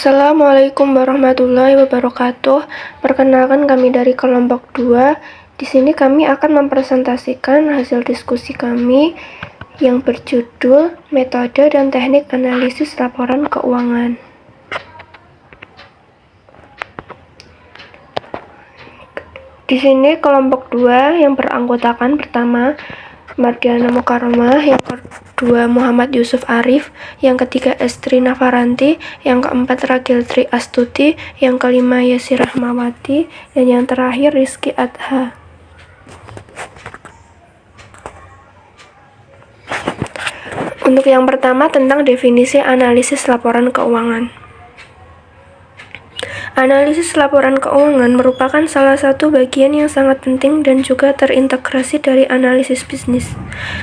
Assalamualaikum warahmatullahi wabarakatuh. Perkenalkan, kami dari kelompok 2. Di sini kami akan mempresentasikan hasil diskusi kami yang berjudul Metode dan Teknik Analisis Laporan Keuangan. Di sini kelompok 2 yang beranggotakan pertama Mardiana Mukarramah, yang kedua Muhammad Yusuf Arif, yang ketiga Estri Nafaranti, yang keempat Ragil Tri Astuti, yang kelima Yesi Rahmawati, dan yang terakhir Rizky Adha. Untuk yang pertama tentang definisi analisis laporan keuangan. Analisis laporan keuangan merupakan salah satu bagian yang sangat penting dan juga terintegrasi dari analisis bisnis.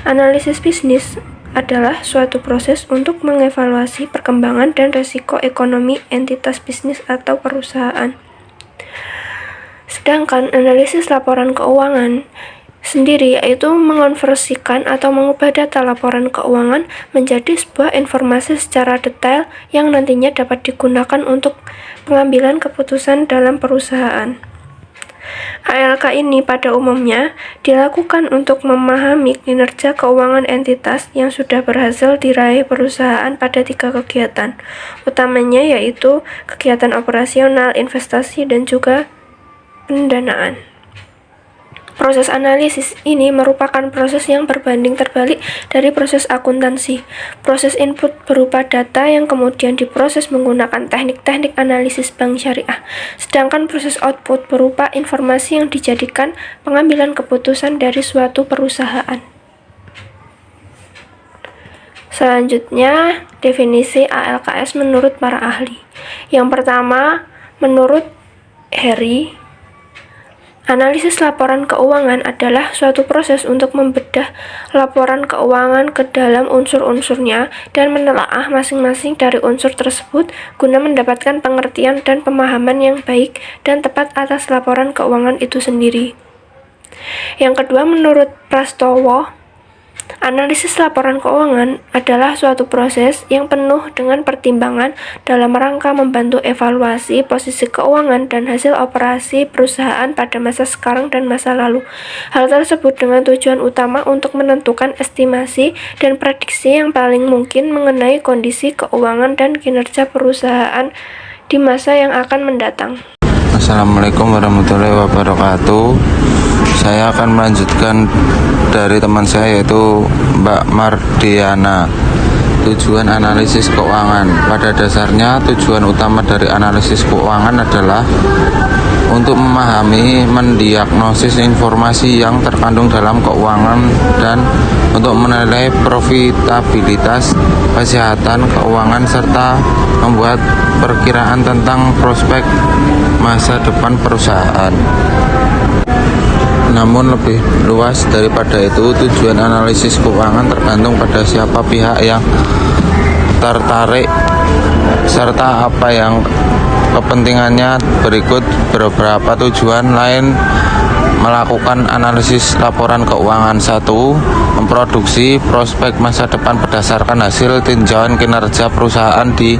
Analisis bisnis adalah suatu proses untuk mengevaluasi perkembangan dan resiko ekonomi entitas bisnis atau perusahaan. Sedangkan analisis laporan keuangan sendiri yaitu mengonversikan atau mengubah data laporan keuangan menjadi sebuah informasi secara detail yang nantinya dapat digunakan untuk pengambilan keputusan dalam perusahaan. ALK ini pada umumnya dilakukan untuk memahami kinerja keuangan entitas yang sudah berhasil diraih perusahaan pada 3 kegiatan, utamanya yaitu kegiatan operasional, investasi, dan juga pendanaan. Proses analisis ini merupakan proses yang berbanding terbalik dari proses akuntansi. Proses input berupa data yang kemudian diproses menggunakan teknik-teknik analisis bank syariah. Sedangkan proses output berupa informasi yang dijadikan pengambilan keputusan dari suatu perusahaan. Selanjutnya, definisi ALKS menurut para ahli. Yang pertama, menurut Harry, analisis laporan keuangan adalah suatu proses untuk membedah laporan keuangan ke dalam unsur-unsurnya dan menelaah masing-masing dari unsur tersebut guna mendapatkan pengertian dan pemahaman yang baik dan tepat atas laporan keuangan itu sendiri. Yang kedua, menurut Prastowo, analisis laporan keuangan adalah suatu proses yang penuh dengan pertimbangan dalam rangka membantu evaluasi posisi keuangan dan hasil operasi perusahaan pada masa sekarang dan masa lalu. Hal tersebut dengan tujuan utama untuk menentukan estimasi dan prediksi yang paling mungkin mengenai kondisi keuangan dan kinerja perusahaan di masa yang akan mendatang. Assalamualaikum warahmatullahi wabarakatuh. Saya akan melanjutkan dari teman saya yaitu Mbak Mardiana. Tujuan analisis keuangan. Pada dasarnya tujuan utama dari analisis keuangan adalah untuk memahami, mendiagnosis informasi yang terkandung dalam keuangan dan untuk menilai profitabilitas, kesehatan keuangan serta membuat perkiraan tentang prospek masa depan perusahaan. Namun lebih luas daripada itu, tujuan analisis keuangan tergantung pada siapa pihak yang tertarik serta apa yang kepentingannya. Berikut beberapa tujuan lain melakukan analisis laporan keuangan. 1. Memproduksi prospek masa depan berdasarkan hasil tinjauan kinerja perusahaan di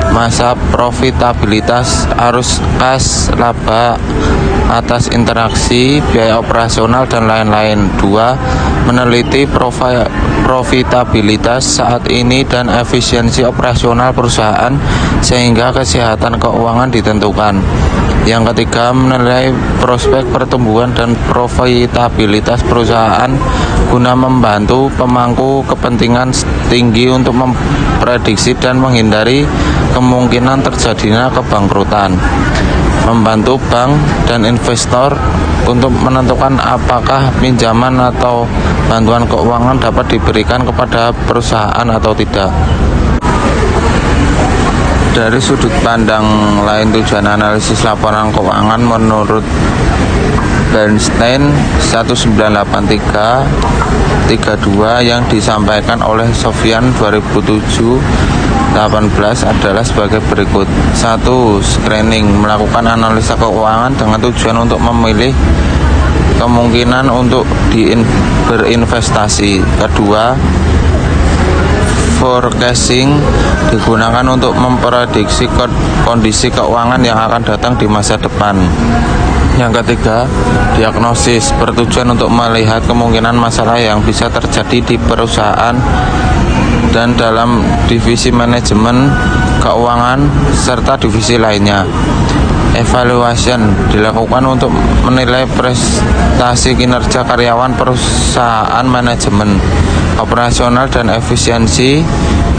masa profitabilitas, arus kas, laba atas interaksi, biaya operasional, dan lain-lain. 2. Meneliti profitabilitas saat ini dan efisiensi operasional perusahaan sehingga kesehatan keuangan ditentukan. Yang ketiga, menilai prospek pertumbuhan dan profitabilitas perusahaan guna membantu pemangku kepentingan tinggi untuk memprediksi dan menghindari kemungkinan terjadinya kebangkrutan. Membantu bank dan investor untuk menentukan apakah pinjaman atau bantuan keuangan dapat diberikan kepada perusahaan atau tidak. Dari sudut pandang lain, tujuan analisis laporan keuangan menurut Bernstein 1983-32 yang disampaikan oleh Sofyan 2007-18 adalah sebagai berikut. 1. Screening, melakukan analisa keuangan dengan tujuan untuk memilih kemungkinan untuk berinvestasi. Kedua, forecasting digunakan untuk memprediksi kondisi keuangan yang akan datang di masa depan. Yang ketiga, diagnosis bertujuan untuk melihat kemungkinan masalah yang bisa terjadi di perusahaan dan dalam divisi manajemen keuangan serta divisi lainnya. Evaluation dilakukan untuk menilai prestasi kinerja karyawan perusahaan, manajemen operasional dan efisiensi.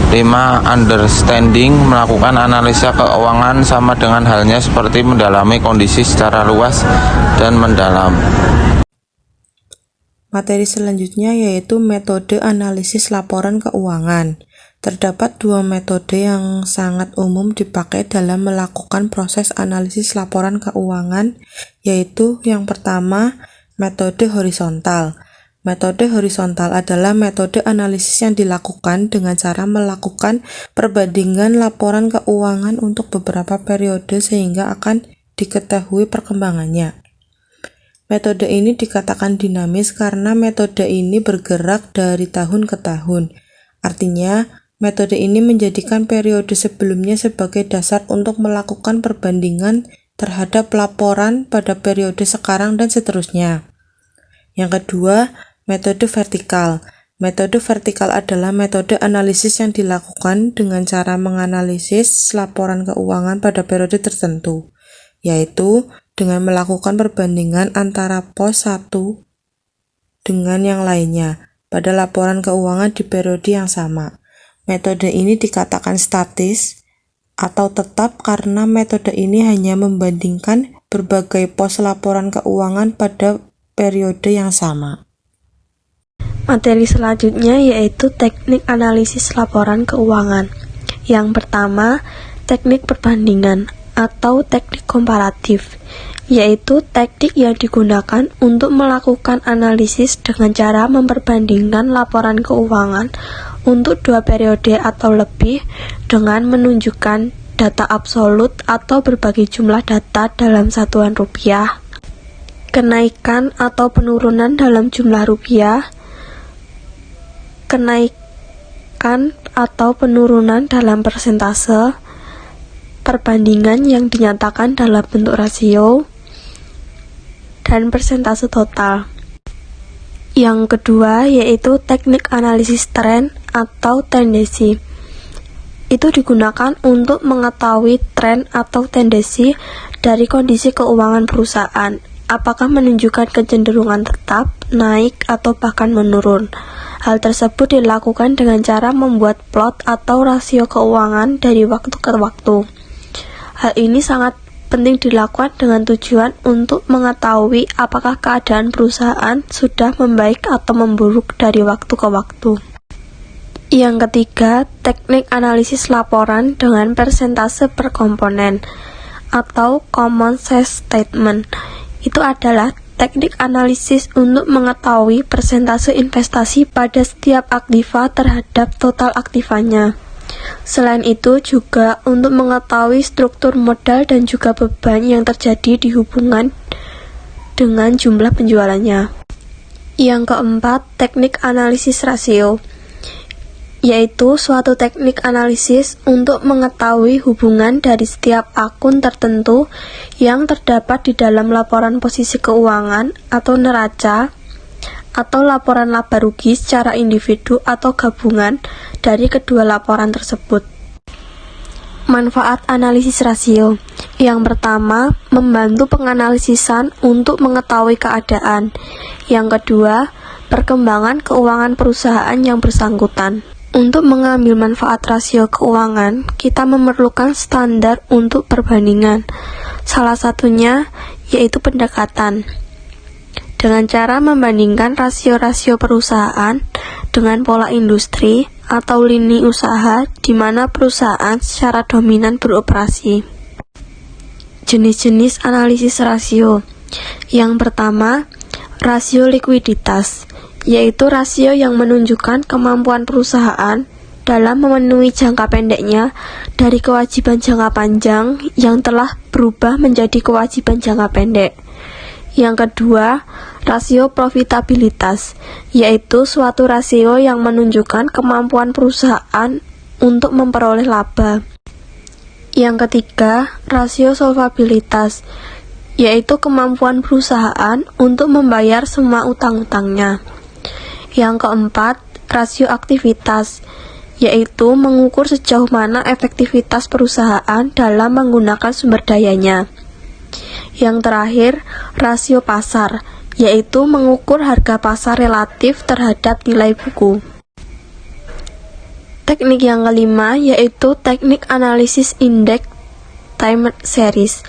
5. Understanding melakukan analisa keuangan sama dengan halnya seperti mendalami kondisi secara luas dan mendalam. Materi selanjutnya yaitu metode analisis laporan keuangan. Terdapat dua metode yang sangat umum dipakai dalam melakukan proses analisis laporan keuangan, yaitu yang pertama, metode horizontal. Metode horizontal adalah metode analisis yang dilakukan dengan cara melakukan perbandingan laporan keuangan untuk beberapa periode sehingga akan diketahui perkembangannya. Metode ini dikatakan dinamis karena metode ini bergerak dari tahun ke tahun. Artinya, metode ini menjadikan periode sebelumnya sebagai dasar untuk melakukan perbandingan terhadap laporan pada periode sekarang dan seterusnya. Yang kedua, metode vertikal. Metode vertikal adalah metode analisis yang dilakukan dengan cara menganalisis laporan keuangan pada periode tertentu, yaitu dengan melakukan perbandingan antara pos satu dengan yang lainnya pada laporan keuangan di periode yang sama. Metode ini dikatakan statis atau tetap karena metode ini hanya membandingkan berbagai pos laporan keuangan pada periode yang sama. Materi selanjutnya yaitu teknik analisis laporan keuangan. Yang pertama, teknik perbandingan atau teknik komparatif, yaitu teknik yang digunakan untuk melakukan analisis dengan cara memperbandingkan laporan keuangan untuk dua periode atau lebih dengan menunjukkan data absolut atau berbagai jumlah data dalam satuan rupiah, kenaikan atau penurunan dalam jumlah rupiah, kenaikan atau penurunan dalam persentase, perbandingan yang dinyatakan dalam bentuk rasio, dan persentase total. Yang kedua yaitu teknik analisis tren atau tendensi. Itu digunakan untuk mengetahui tren atau tendensi dari kondisi keuangan perusahaan, apakah menunjukkan kecenderungan tetap, naik, atau bahkan menurun. Hal tersebut dilakukan dengan cara membuat plot atau rasio keuangan dari waktu ke waktu. Hal ini sangat penting dilakukan dengan tujuan untuk mengetahui apakah keadaan perusahaan sudah membaik atau memburuk dari waktu ke waktu. Yang ketiga, teknik analisis laporan dengan persentase per komponen atau common size statement. Itu adalah teknik analisis untuk mengetahui persentase investasi pada setiap aktiva terhadap total aktivanya. Selain itu juga untuk mengetahui struktur modal dan juga beban yang terjadi di hubungan dengan jumlah penjualannya. Yang keempat, teknik analisis rasio, yaitu suatu teknik analisis untuk mengetahui hubungan dari setiap akun tertentu yang terdapat di dalam laporan posisi keuangan atau neraca atau laporan laba rugi secara individu atau gabungan dari kedua laporan tersebut. Manfaat analisis rasio. Yang pertama, membantu penganalisisan untuk mengetahui keadaan. Yang kedua, perkembangan keuangan perusahaan yang bersangkutan. Untuk mengambil manfaat rasio keuangan, kita memerlukan standar untuk perbandingan. Salah satunya yaitu pendekatan. Dengan cara membandingkan rasio-rasio perusahaan dengan pola industri atau lini usaha di mana perusahaan secara dominan beroperasi. Jenis-jenis analisis rasio. Yang pertama, rasio likuiditas, yaitu rasio yang menunjukkan kemampuan perusahaan dalam memenuhi jangka pendeknya dari kewajiban jangka panjang yang telah berubah menjadi kewajiban jangka pendek. Yang kedua, rasio profitabilitas, yaitu suatu rasio yang menunjukkan kemampuan perusahaan untuk memperoleh laba. Yang ketiga, rasio solvabilitas, yaitu kemampuan perusahaan untuk membayar semua utang-utangnya. Yang keempat, rasio aktivitas, yaitu mengukur sejauh mana efektivitas perusahaan dalam menggunakan sumber dayanya. Yang terakhir, rasio pasar, yaitu mengukur harga pasar relatif terhadap nilai buku. Teknik yang kelima yaitu teknik analisis indeks time series,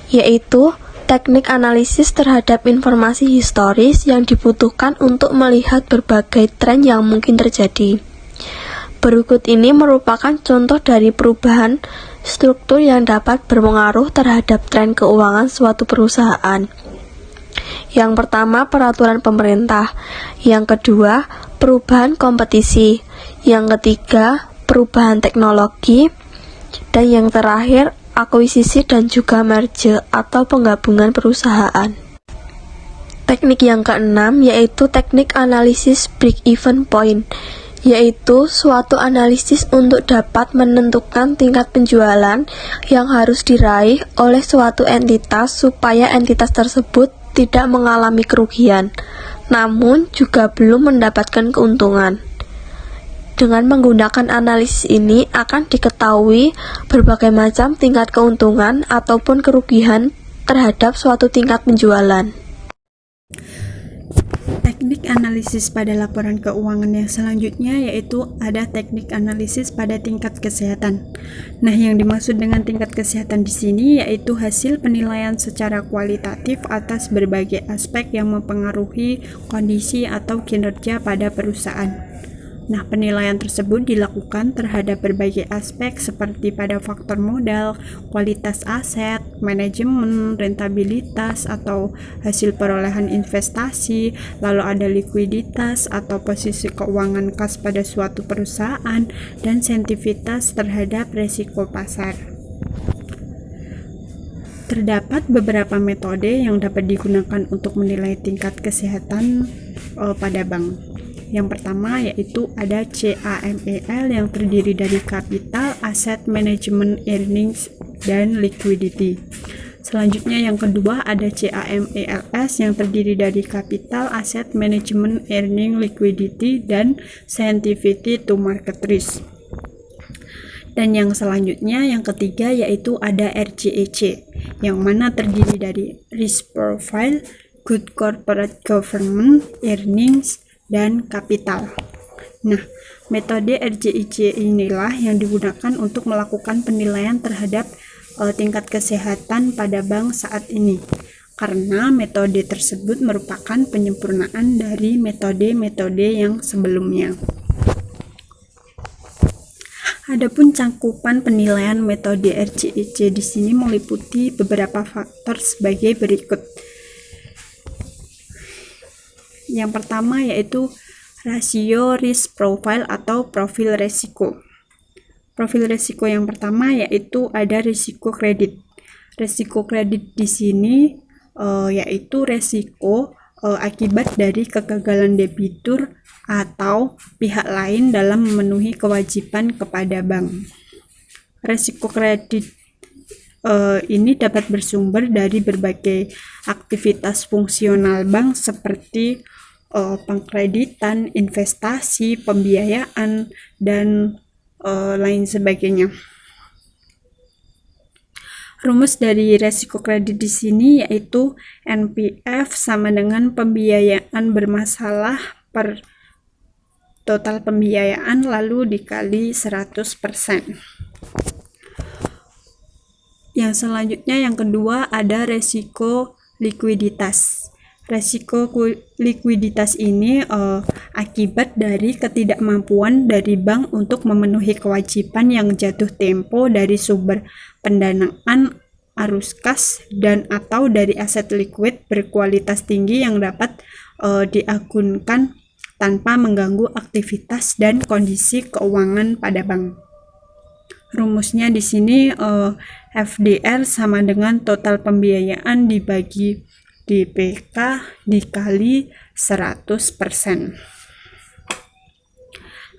yaitu teknik analisis terhadap informasi historis yang dibutuhkan untuk melihat berbagai tren yang mungkin terjadi. Berikut ini merupakan contoh dari perubahan struktur yang dapat berpengaruh terhadap tren keuangan suatu perusahaan. Yang pertama, peraturan pemerintah. Yang kedua, perubahan kompetisi. Yang ketiga, perubahan teknologi. Dan yang terakhir, akuisisi dan juga merger atau penggabungan perusahaan. Teknik yang keenam yaitu teknik analisis break-even point, yaitu suatu analisis untuk dapat menentukan tingkat penjualan yang harus diraih oleh suatu entitas supaya entitas tersebut tidak mengalami kerugian, namun juga belum mendapatkan keuntungan. Dengan menggunakan analisis ini akan diketahui berbagai macam tingkat keuntungan ataupun kerugian terhadap suatu tingkat penjualan. Teknik analisis pada laporan keuangan yang selanjutnya yaitu ada teknik analisis pada tingkat kesehatan. Nah, yang dimaksud dengan tingkat kesehatan di sini yaitu hasil penilaian secara kualitatif atas berbagai aspek yang mempengaruhi kondisi atau kinerja pada perusahaan. Nah, penilaian tersebut dilakukan terhadap berbagai aspek seperti pada faktor modal, kualitas aset, manajemen, rentabilitas atau hasil perolehan investasi, lalu ada likuiditas atau posisi keuangan kas pada suatu perusahaan, dan sensitivitas terhadap resiko pasar. Terdapat beberapa metode yang dapat digunakan untuk menilai tingkat kesehatan pada bank. Yang pertama yaitu ada CAMEL yang terdiri dari capital, asset, management, earnings, dan liquidity. Selanjutnya yang kedua ada CAMELS yang terdiri dari capital, asset, management, earning, liquidity, dan sensitivity to market risk. Dan yang selanjutnya yang ketiga yaitu ada RCEC yang mana terdiri dari risk profile, good corporate governance, earnings, dan kapital. Nah, metode RCEC inilah yang digunakan untuk melakukan penilaian terhadap tingkat kesehatan pada bank saat ini. Karena metode tersebut merupakan penyempurnaan dari metode-metode yang sebelumnya. Adapun cakupan penilaian metode RCEC di sini meliputi beberapa faktor sebagai berikut. Yang pertama yaitu rasio risk profile atau profil resiko. Profil resiko yang pertama yaitu ada risiko kredit. Risiko kredit di sini yaitu resiko akibat dari kegagalan debitur atau pihak lain dalam memenuhi kewajiban kepada bank. Risiko kredit ini dapat bersumber dari berbagai aktivitas fungsional bank seperti pengkreditan, investasi, pembiayaan, dan lain sebagainya. Rumus dari resiko kredit di sini yaitu NPF sama dengan pembiayaan bermasalah per total pembiayaan lalu dikali 100%. Yang selanjutnya yang kedua ada resiko likuiditas. Resiko likuiditas ini akibat dari ketidakmampuan dari bank untuk memenuhi kewajiban yang jatuh tempo dari sumber pendanaan, arus kas, dan atau dari aset likuid berkualitas tinggi yang dapat diagunkan tanpa mengganggu aktivitas dan kondisi keuangan pada bank. Rumusnya di sini FDR sama dengan total pembiayaan dibagi DPK dikali 100%.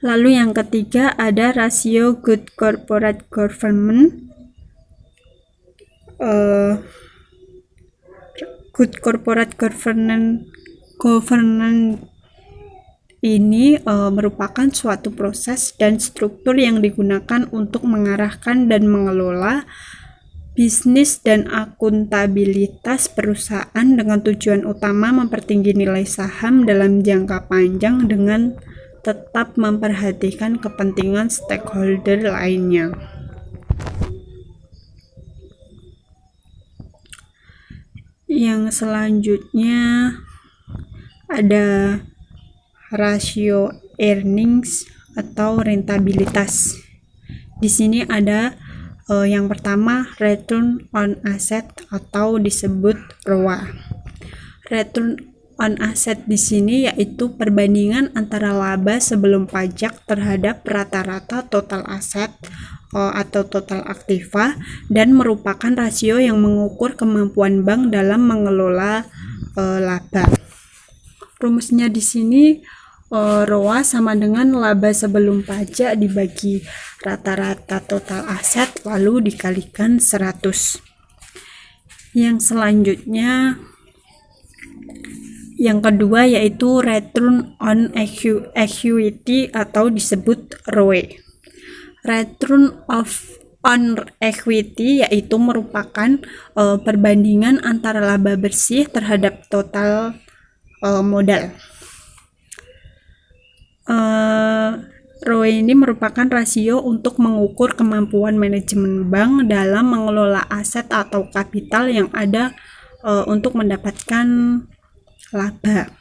Lalu yang ketiga ada rasio good corporate governance. Good corporate governance ini merupakan suatu proses dan struktur yang digunakan untuk mengarahkan dan mengelola bisnis dan akuntabilitas perusahaan dengan tujuan utama mempertinggi nilai saham dalam jangka panjang dengan tetap memperhatikan kepentingan stakeholder lainnya. Yang selanjutnya ada rasio earnings atau rentabilitas. Di sini ada yang pertama return on asset atau disebut ROA. Return on asset di sini yaitu perbandingan antara laba sebelum pajak terhadap rata-rata total aset atau total aktiva dan merupakan rasio yang mengukur kemampuan bank dalam mengelola laba. Rumusnya di sini ROA sama dengan laba sebelum pajak dibagi rata-rata total aset lalu dikalikan 100. Yang selanjutnya yang kedua yaitu return on equity atau disebut ROE. Return on equity yaitu merupakan perbandingan antara laba bersih terhadap total modal. ROE ini merupakan rasio untuk mengukur kemampuan manajemen bank dalam mengelola aset atau kapital yang ada untuk mendapatkan laba.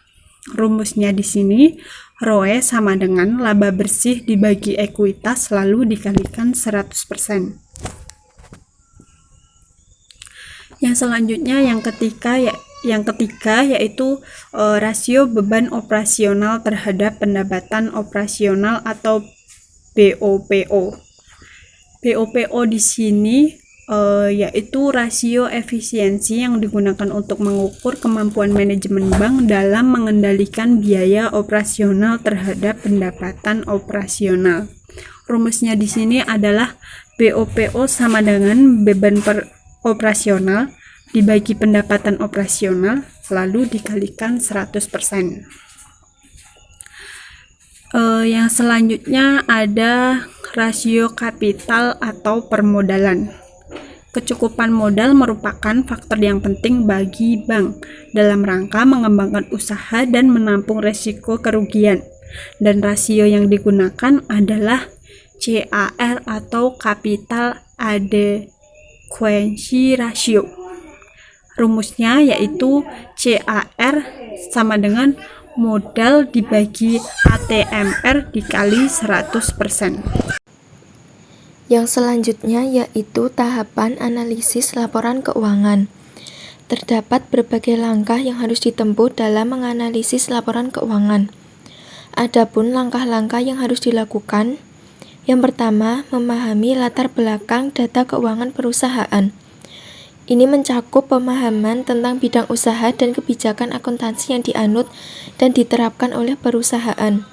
Rumusnya di sini ROE sama dengan laba bersih dibagi ekuitas lalu dikalikan 100%. Yang selanjutnya yang ketiga yaitu rasio beban operasional terhadap pendapatan operasional atau BOPO. BOPO di sini yaitu rasio efisiensi yang digunakan untuk mengukur kemampuan manajemen bank dalam mengendalikan biaya operasional terhadap pendapatan operasional. Rumusnya di sini adalah BOPO sama dengan beban operasional dibagi pendapatan operasional lalu dikalikan 100%. Yang selanjutnya ada rasio kapital atau permodalan. Kecukupan modal merupakan faktor yang penting bagi bank dalam rangka mengembangkan usaha dan menampung risiko kerugian. Dan rasio yang digunakan adalah CAR atau Capital Adequacy Ratio. Rumusnya yaitu CAR sama dengan modal dibagi ATMR dikali 100%. Yang selanjutnya yaitu tahapan analisis laporan keuangan. Terdapat berbagai langkah yang harus ditempuh dalam menganalisis laporan keuangan. Adapun langkah-langkah yang harus dilakukan, yang pertama, memahami latar belakang data keuangan perusahaan. Ini mencakup pemahaman tentang bidang usaha dan kebijakan akuntansi yang dianut dan diterapkan oleh perusahaan.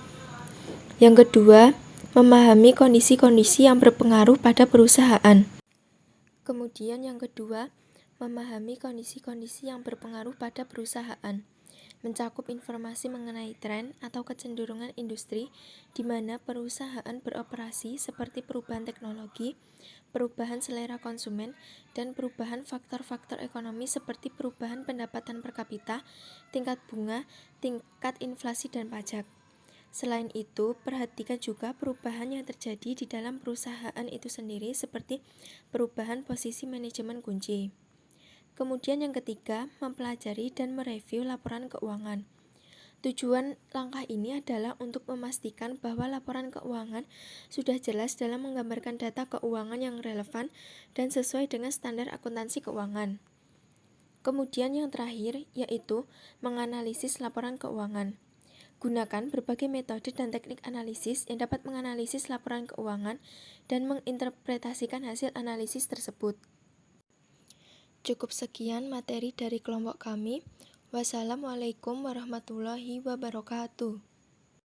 Yang kedua, memahami kondisi-kondisi yang berpengaruh pada perusahaan. Kemudian yang kedua, memahami kondisi-kondisi yang berpengaruh pada perusahaan. Mencakup informasi mengenai tren atau kecenderungan industri di mana perusahaan beroperasi seperti perubahan teknologi, perubahan selera konsumen, dan perubahan faktor-faktor ekonomi seperti perubahan pendapatan per kapita, tingkat bunga, tingkat inflasi, dan pajak. Selain itu, perhatikan juga perubahan yang terjadi di dalam perusahaan itu sendiri seperti perubahan posisi manajemen kunci. Kemudian yang ketiga, mempelajari dan mereview laporan keuangan. Tujuan langkah ini adalah untuk memastikan bahwa laporan keuangan sudah jelas dalam menggambarkan data keuangan yang relevan dan sesuai dengan standar akuntansi keuangan. Kemudian yang terakhir, yaitu menganalisis laporan keuangan. Gunakan berbagai metode dan teknik analisis yang dapat menganalisis laporan keuangan dan menginterpretasikan hasil analisis tersebut. Cukup sekian materi dari kelompok kami. Wassalamualaikum warahmatullahi wabarakatuh.